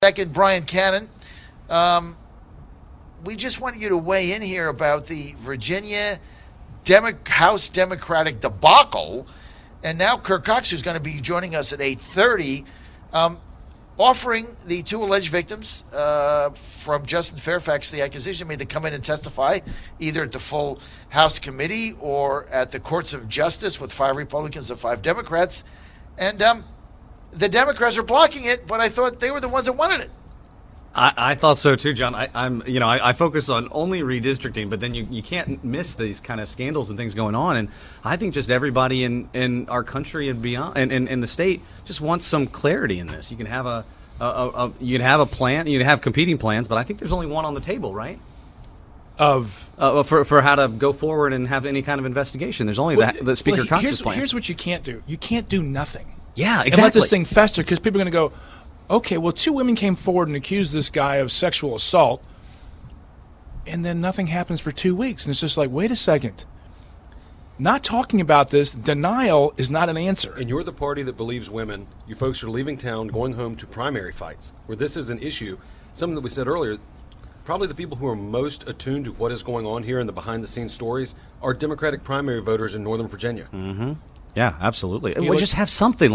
Second, Brian Cannon. We just want you to weigh in here about the Virginia House Democratic debacle. And now Kirk Cox, who's going to be joining us at 8:30, offering the two alleged victims from Justin Fairfax the accusation made to come in and testify either at the full House committee or at the courts of justice with 5 Republicans and 5 Democrats. And the Democrats are blocking it, but I thought they were the ones that wanted it. I thought so too, John. I focus on only redistricting, but then you can't miss these kind of scandals and things going on. And I think just everybody in our country and beyond, and in the state, just wants some clarity in this. You can have a plan, you can have competing plans, but I think there's only one on the table, right? For how to go forward and have any kind of investigation. There's only the Speaker Cox's plan. Here's what you can't do. You can't do nothing. Yeah, exactly. And let this thing fester, because people are going to go, okay, well, 2 women came forward and accused this guy of sexual assault, and then nothing happens for 2 weeks. And it's just like, wait a second. Not talking about this, denial is not an answer. And you're the party that believes women. You folks are leaving town, going home to primary fights, where this is an issue. Something that we said earlier, probably the people who are most attuned to what is going on here in the behind-the-scenes stories are Democratic primary voters in Northern Virginia. Mm-hmm. Yeah, absolutely. Well, just have something.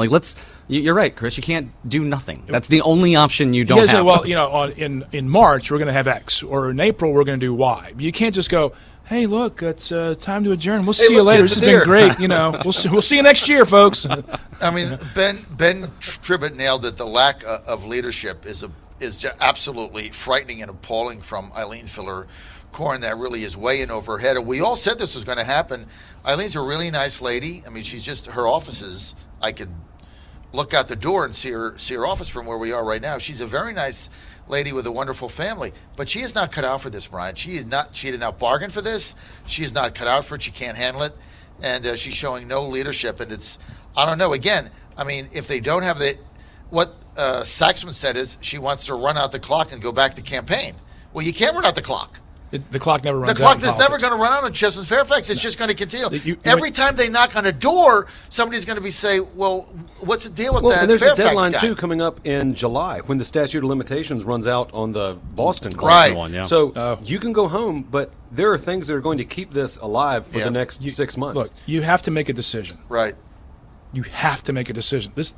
You're right, Chris. You can't do nothing. That's the only option you don't have. Say, well, in March, we're going to have X, or in April, we're going to do Y. You can't just go, hey, look, it's time to adjourn. We'll see you later. This has been great. We'll see you next year, folks. I mean, Ben Tribbett nailed it. The lack of leadership is just absolutely frightening and appalling from Eileen Filler-Corn. That really is way in over her head. And we all said this was going to happen. Eileen's a really nice lady. I mean, she's just, her offices, I could look out the door and see her office from where we are right now. She's a very nice lady with a wonderful family, but she is not cut out for this, Brian. She did not bargain for this. She is not cut out for it. She can't handle it, and she's showing no leadership. And I don't know. Again, I mean, if they don't have what Saxman said is she wants to run out the clock and go back to campaign. Well, you can't run out the clock. The clock never runs out. The clock is never going to run out on Justin Fairfax. It's just going to continue. Every time they knock on a door, somebody's going to be say, "Well, what's the deal with that?" And there's Fairfax a deadline guy? Too coming up in July when the statute of limitations runs out on the Boston case. Right. One, yeah. So you can go home, but there are things that are going to keep this alive for the next 6 months. Look, you have to make a decision. Right. You have to make a decision. This.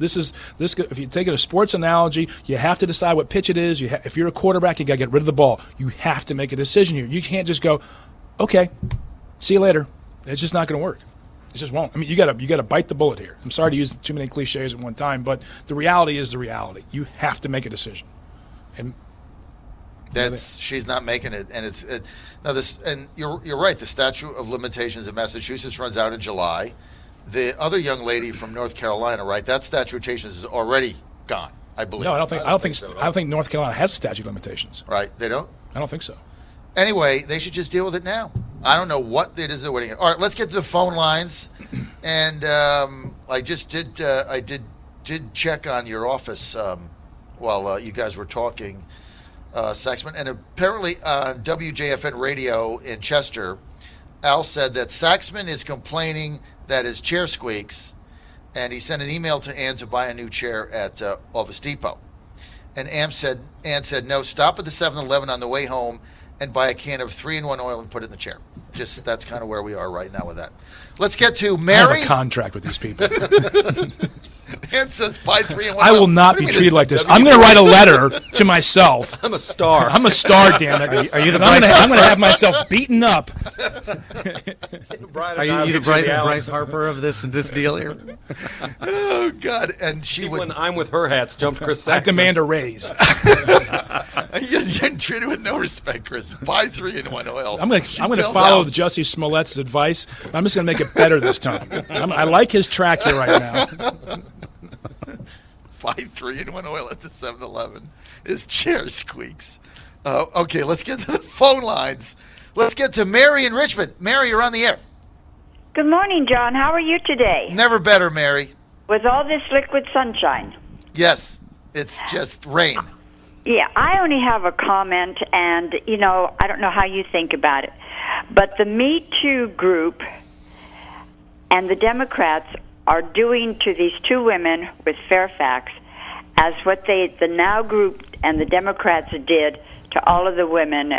If you take it a sports analogy, you have to decide what pitch it is. If you're a quarterback, you got to get rid of the ball. You have to make a decision here. You can't just go, okay, see you later. It's just not going to work. It just won't. I mean, you got to bite the bullet here. I'm sorry to use too many cliches at one time, but the reality is the reality. You have to make a decision. And she's not making it, and and you're right. The statute of limitations in Massachusetts runs out in July. The other young lady from North Carolina, right? That statute of limitations is already gone, I believe. No, I don't think North Carolina has a statute of limitations. Right? They don't? I don't think so. Anyway, they should just deal with it now. I don't know what it is they're waiting. All right, let's get to the phone lines. And I just did check on your office while you guys were talking, Saxman, and apparently on WJFN radio in Chester, Al said that Saxman is complaining that his chair squeaks, and he sent an email to Ann to buy a new chair at Office Depot. And Ann said, no, stop at the 7-Eleven on the way home and buy a can of 3-in-1 oil and put it in the chair. Just that's kind of where we are right now with that. Let's get to Mary. I have a contract with these people. Ann says buy 3-in-1 oil. I will not be treated like this. I'm going to write a letter to myself. I'm a star. I'm a star, damn it. Are you the I'm going to have myself beaten up. Are you the Bryce Harper of this deal here? Oh, God. And when I'm with her hats, jumped Chris Saxman. I demand a raise. You're getting treated with no respect, Chris. Buy 3-in-1 oil. I'm going to follow Jussie Smollett's advice. I'm just going to make it better this time. I like his track here right now. Buy 3-in-1 oil at the 7-Eleven. His chair squeaks. Okay, let's get to the phone lines. Let's get to Mary in Richmond. Mary, you're on the air. Good morning, John. How are you today? Never better, Mary. With all this liquid sunshine. Yes, it's just rain. Yeah, I only have a comment, and, I don't know how you think about it, but the Me Too group and the Democrats are doing to these 2 women with Fairfax as what the Now Group and the Democrats did to all of the women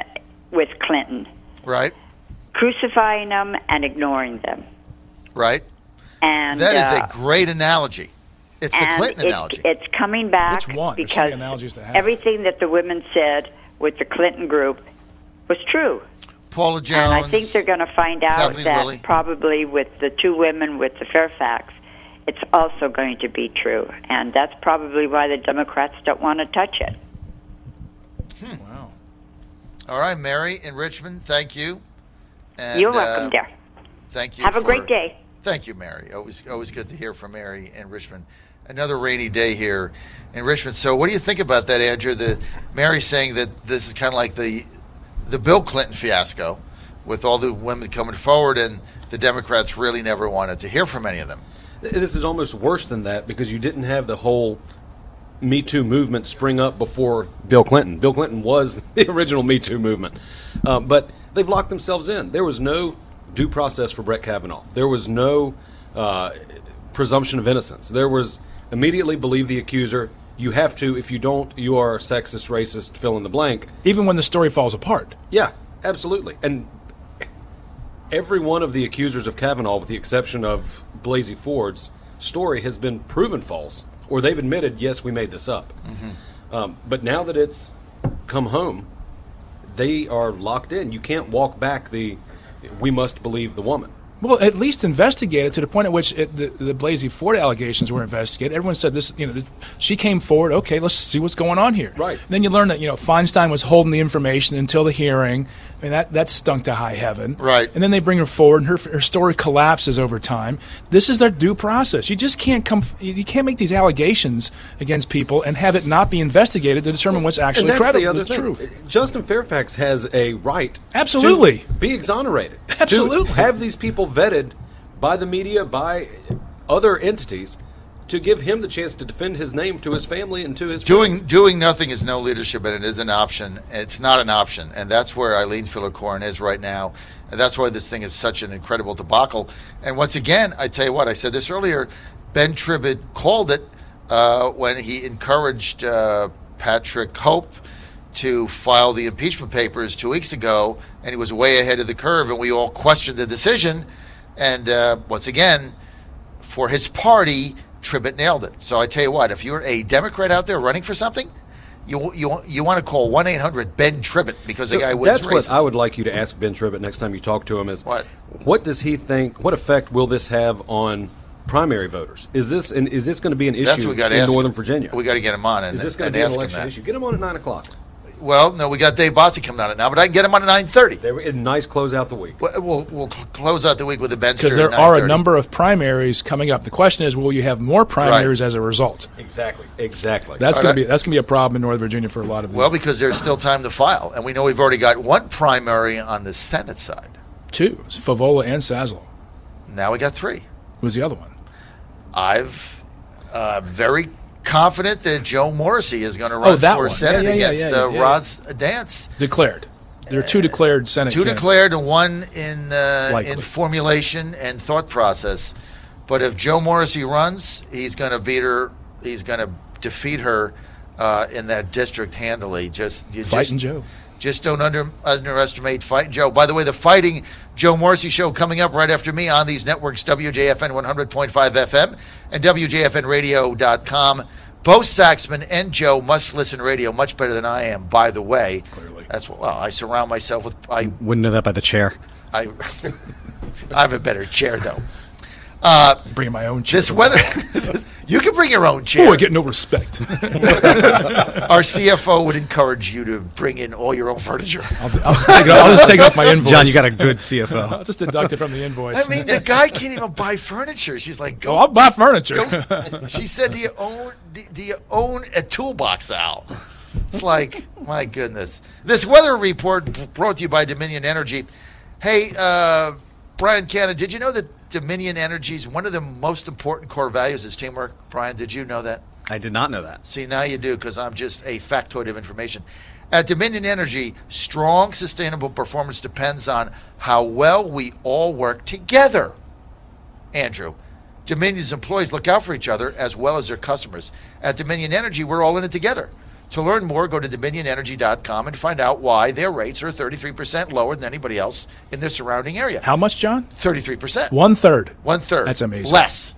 with Clinton. Right. Crucifying them and ignoring them. Right. And that is a great analogy. It's the Clinton analogy. It's coming back. Which one? Because so many analogies to have. everything that the women said with the Clinton group was true. Paula Jones. And I think they're going to find out Kathleen that Willey. probably with the two women with the Fairfax, it's also going to be true. And that's probably why the Democrats don't want to touch it. Wow. All right, Mary in Richmond, thank you. And, You're welcome, dear. Thank you. Have a great day. Thank you, Mary. Always good to hear from Mary in Richmond. Another rainy day here in Richmond. So what do you think about that, Andrew? Mary saying that this is kind of like the Bill Clinton fiasco with all the women coming forward, and the Democrats really never wanted to hear from any of them. This is almost worse than that because you didn't have the whole Me Too movement spring up before Bill Clinton. Bill Clinton was the original Me Too movement. But they've locked themselves in. There was no due process for Brett Kavanaugh. There was no presumption of innocence. There was immediately believe the accuser. You have to. If you don't, you are sexist, racist, fill in the blank. Even when the story falls apart. Yeah, absolutely. And every one of the accusers of Kavanaugh, with the exception of Blasey Ford's story, has been proven false, or they've admitted, yes, we made this up. Mm-hmm. But now that it's come home, they are locked in. You can't walk back we must believe the woman. Well, at least investigate it to the point at which the Blasey Ford allegations were investigated. Everyone said this, she came forward, okay, let's see what's going on here. Right. And then you learn that, Feinstein was holding the information until the hearing. I mean, that stunk to high heaven. Right. And then they bring her forward, and her story collapses over time. This is their due process. You just can't you can't make these allegations against people and have it not be investigated to determine what's actually credible, the truth. Justin Fairfax has a right Absolutely. to be exonerated. Absolutely. To have these people vetted by the media, by other entities, to give him the chance to defend his name to his family and to his friends. Doing nothing is no leadership, and it is an option. It's not an option, and that's where Eileen Filler-Corn is right now, and that's why this thing is such an incredible debacle. And once again, I tell you what, I said this earlier, Ben Tribbett called it when he encouraged Patrick Hope to file the impeachment papers 2 weeks ago, and he was way ahead of the curve, and we all questioned the decision. And once again, for his party, Tribbett nailed it. So I tell you what, if you're a Democrat out there running for something, you want to call 1-800-BEN TRIBBET because the guy wins races. That's what I would like you to ask Ben Tribbett next time you talk to him is, what does he think, what effect will this have on primary voters? Is this going to be an issue in Northern Virginia? We got to get him on and is this going to be an election issue? Get him on at 9 o'clock. Well, no, we got Dave Bossy coming on it now, but I can get him on at 9:30. Nice close out the week. We'll close out the week with a bench because there are a number of primaries coming up. The question is, will you have more primaries as a result? Exactly. That's going to be a problem in Northern Virginia for a lot of these. Well, because there's still time to file, and we know we've already got one primary on the Senate side. 2, Favola and Saslow. Now we got 3. Who's the other one? I've very confident that Joe Morrissey is going to run for Senate against Roz Dance. Declared. There are 2 declared Senate candidates. 2 declared and 1 in formulation and thought process. But if Joe Morrissey runs, he's going to beat her. He's going to defeat her in that district handily. Fighting Joe. Just don't underestimate Fighting Joe. By the way, the Fighting Joe Morrissey show coming up right after me on these networks, WJFN 100.5 FM and WJFNradio.com. Both Saxman and Joe must listen radio much better than I am, by the way. Clearly. That's what I surround myself with. I wouldn't know that by the chair. I have a better chair, though. Bring my own chair. This weather, you can bring your own chair. Oh, I get no respect. Our CFO would encourage you to bring in all your own furniture. I'll just take it off my invoice. John, you got a good CFO. I'll just deduct it from the invoice. I mean, the guy can't even buy furniture. She's like, I'll buy furniture. She said, do you own a toolbox, Al? It's like, my goodness. This weather report brought to you by Dominion Energy. Hey, Brian Cannon, did you know that Dominion Energy's one of the most important core values is teamwork? Brian, did you know that? I did not know that. See, now you do, because I'm just a factoid of information. At Dominion Energy, strong, sustainable performance depends on how well we all work together. Andrew, Dominion's employees look out for each other as well as their customers. At Dominion Energy, we're all in it together. To learn more, go to dominionenergy.com and find out why their rates are 33% lower than anybody else in the surrounding area. How much, John? 33%. 1/3. 1/3. That's amazing. Less.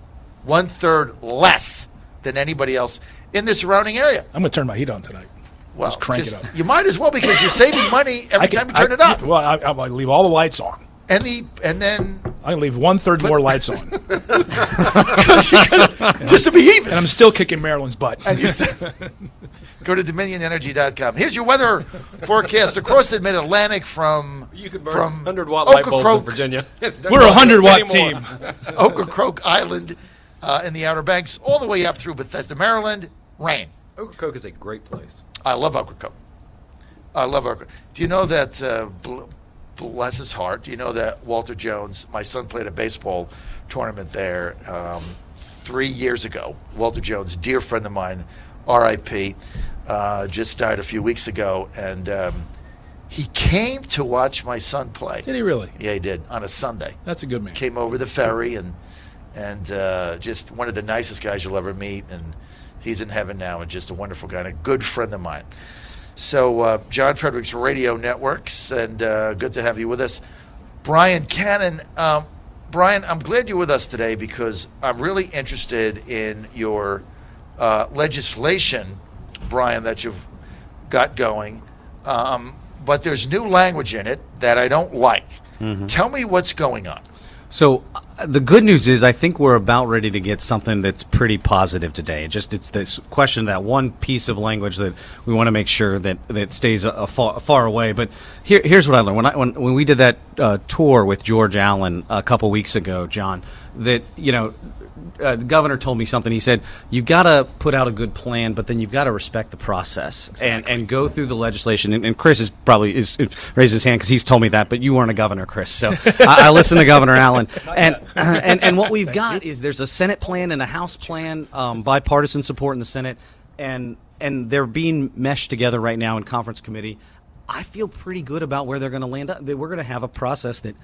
1/3 less than anybody else in the surrounding area. I'm going to turn my heat on tonight. Well, Just crank it up. You might as well because you're saving money every time you turn it up. Well, I leave all the lights on. And then I can leave 1/3 more lights on. just to be even. And I'm still kicking Maryland's butt. And go to dominionenergy.com. Here's your weather forecast across the mid-Atlantic from You could burn 100-watt light bulbs in Virginia. We're a 100-watt team. Ocracoke Island in the Outer Banks, all the way up through Bethesda, Maryland. Rain. Ocracoke is a great place. I love Ocracoke. I love Ocracoke. Do you know that, bless his heart, do you know that Walter Jones, my son played a baseball tournament there 3 years ago. Walter Jones, dear friend of mine, R.I.P., just died a few weeks ago, and he came to watch my son play. Did he really? Yeah, he did, on a Sunday. That's a good man. Came over the ferry and just one of the nicest guys you'll ever meet, and he's in heaven now and just a wonderful guy and a good friend of mine. So, John Fredericks Radio Networks, and good to have you with us. Brian Cannon. Brian, I'm glad you're with us today because I'm really interested in your legislation, Brian, that you've got going. But there's new language in it that I don't like. Mm-hmm. Tell me what's going on. So the good news is I think we're about ready to get something that's pretty positive today. It's this question, that one piece of language that we want to make sure that stays far away. But here's what I learned. When we did that tour with George Allen a couple weeks ago, John, that, the governor told me something. He said, you've got to put out a good plan, but then you've got to respect the process. Exactly. and go through the legislation. And Chris is raised his hand because he's told me that, but you weren't a governor, Chris. So I listened to Governor Allen. And what we've got is there's a Senate plan and a House plan, bipartisan support in the Senate, and they're being meshed together right now in conference committee. I feel pretty good about where they're going to land up. We're going to have a process that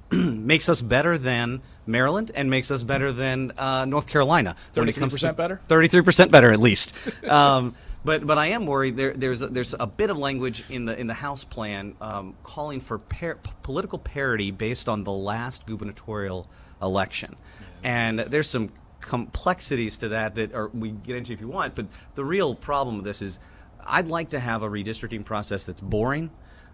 makes us better than Maryland and makes us better than North Carolina. 33% better? 33% better, at least. But I am worried. There's a bit of language in the House plan calling for political parity based on the last gubernatorial election, and there's some complexities to that we get into if you want. But the real problem with this is I'd like to have a redistricting process that's boring,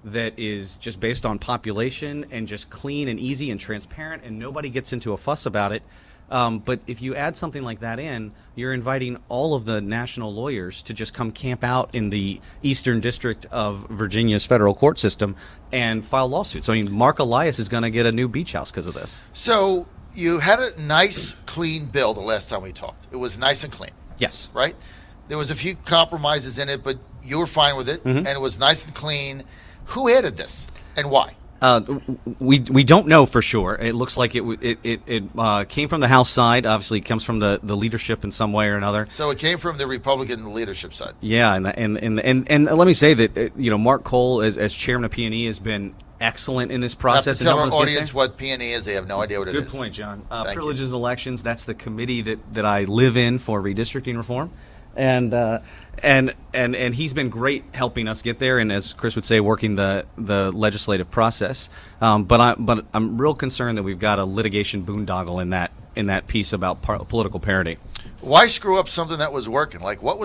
that is just based on population and just clean and easy and transparent, and nobody gets into a fuss about it. But if you add something like that in, you're inviting all of the national lawyers to just come camp out in the Eastern District of Virginia's federal court system and file lawsuits. I mean, Mark Elias is going to get a new beach house because of this. So you had a nice, clean bill the last time we talked. It was nice and clean. Yes. Right? There was a few compromises in it, but you were fine with it, mm-hmm. and it was nice and clean. Who added this and why? We don't know for sure. It looks like it came from the House side. Obviously, it comes from the leadership in some way or another. So it came from the Republican leadership side. Yeah, and let me say that Mark Cole as chairman of P&E has been excellent in this process. Tell our audience what P&E is. They have no idea what it is. Good point, John. Privileges and Elections. That's the committee that I live in for redistricting reform. And he's been great helping us get there, and as Chris would say, working the legislative process. But I'm real concerned that we've got a litigation boondoggle in that piece about political parity. Why screw up something that was working? Like, why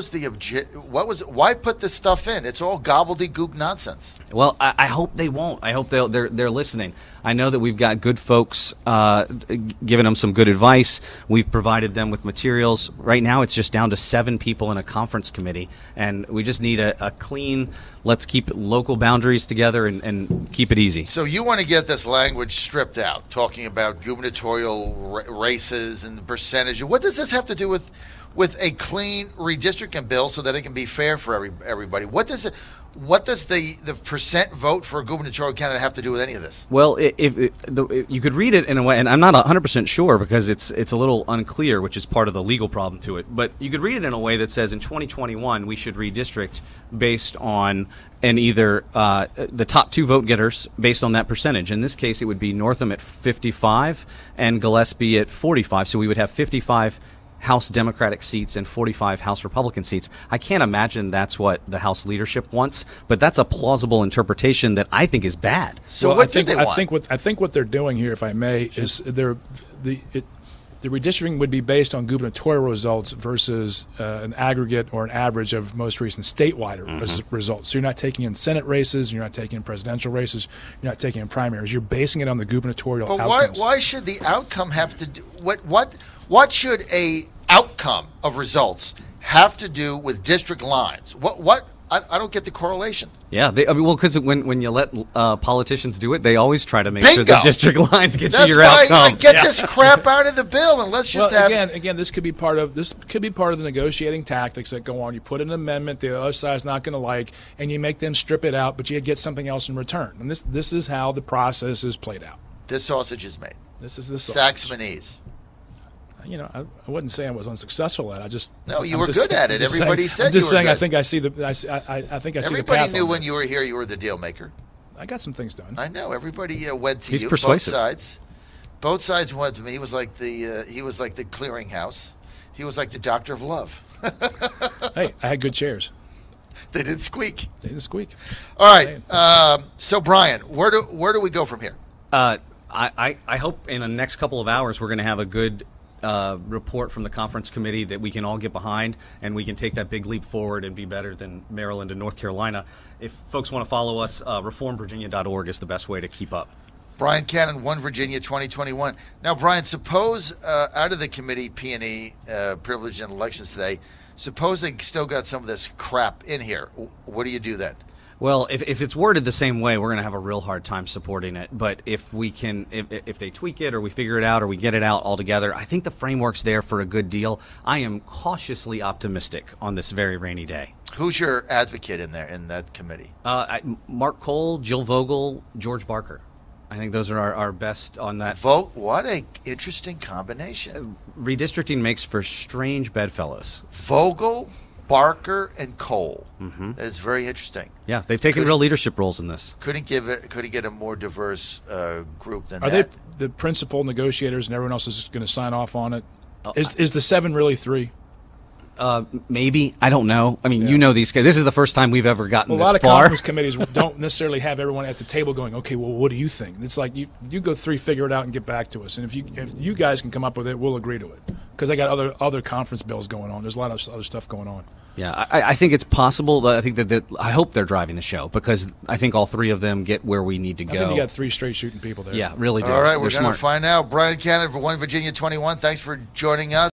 put this stuff in? It's all gobbledygook nonsense. Well, I hope they won't. I hope they're listening. I know that we've got good folks giving them some good advice. We've provided them with materials. Right now, it's just down to 7 people in a conference committee, and we just need a clean. Let's keep local boundaries together and keep it easy. So you want to get this language stripped out, talking about gubernatorial races and the percentage. What does this have to do with with a clean redistricting bill so that it can be fair for everybody. What does the percent vote for a gubernatorial candidate have to do with any of this? Well, if you could read it in a way, and I'm not 100% sure because it's a little unclear, which is part of the legal problem to it. But you could read it in a way that says in 2021 we should redistrict based on either the top 2 vote getters based on that percentage. In this case, it would be Northam at 55 and Gillespie at 45. So we would have 55 House Democratic seats and 45 House Republican seats. I can't imagine that's what the House leadership wants, but that's a plausible interpretation that I think is bad. So what do they want? I think what they're doing here, if I may, is the redistricting would be based on gubernatorial results versus an aggregate or an average of most recent statewide results. So you're not taking in Senate races, you're not taking in presidential races, you're not taking in primaries. You're basing it on the gubernatorial outcomes. Why should the outcome have to do what should a outcome of results have to do with district lines? I don't get the correlation. Yeah, because when you let politicians do it, they always try to make sure the district lines get you your outcome. That's why get this crap out of the bill and let's just again. This could be part of the negotiating tactics that go on. You put an amendment the other side's not going to like, and you make them strip it out, but you get something else in return. And this is how the process is played out. This sausage is made. This is the sausage. Saxmanese. I wouldn't say I was unsuccessful at it. You were good at it. Everybody said you were good. I'm just saying. I think I see the. I think I see the path. Everybody knew when you were here you were the deal maker. I got some things done. I know. Everybody went to He's you. Persuasive. Both sides went to me. He was like the clearinghouse. He was like the doctor of love. Hey, I had good chairs. They didn't squeak. All right. So Brian, where do we go from here? I hope in the next couple of hours we're going to have a good report from the conference committee that we can all get behind, and we can take that big leap forward and be better than Maryland and North Carolina. If folks want to follow us, reformvirginia.org is the best way to keep up. Brian Cannon, One Virginia 2021. Now, Brian, suppose out of the committee P&E, privilege and elections today, suppose they still got some of this crap in here. What do you do then? Well, if it's worded the same way, we're going to have a real hard time supporting it. But if we can, if they tweak it or we figure it out or we get it out altogether, I think the framework's there for a good deal. I am cautiously optimistic on this very rainy day. Who's your advocate in there in that committee? Mark Cole, Jill Vogel, George Barker. I think those are our best on that. Vote. What a interesting combination. Redistricting makes for strange bedfellows. Vogel, Barker, and Cole. Mm-hmm. That is very interesting. Yeah, they've taken real leadership roles in this. Couldn't get a more diverse group than that. Are they the principal negotiators and everyone else is going to sign off on it? Is the 7 really 3? Maybe. I don't know. I mean, you know these guys. This is the first time we've ever gotten this far. A lot of conference committees don't necessarily have everyone at the table going, okay, well, what do you think? It's like you go 3, figure it out, and get back to us. And if you guys can come up with it, we'll agree to it. Because they got other conference bills going on. There's a lot of other stuff going on. Yeah, I think it's possible. I think that I hope they're driving the show because I think all 3 of them get where we need to go. I think you got 3 straight shooting people there. Yeah, really do. All right, we're going to find out. Brian Cannon for One Virginia 21. Thanks for joining us.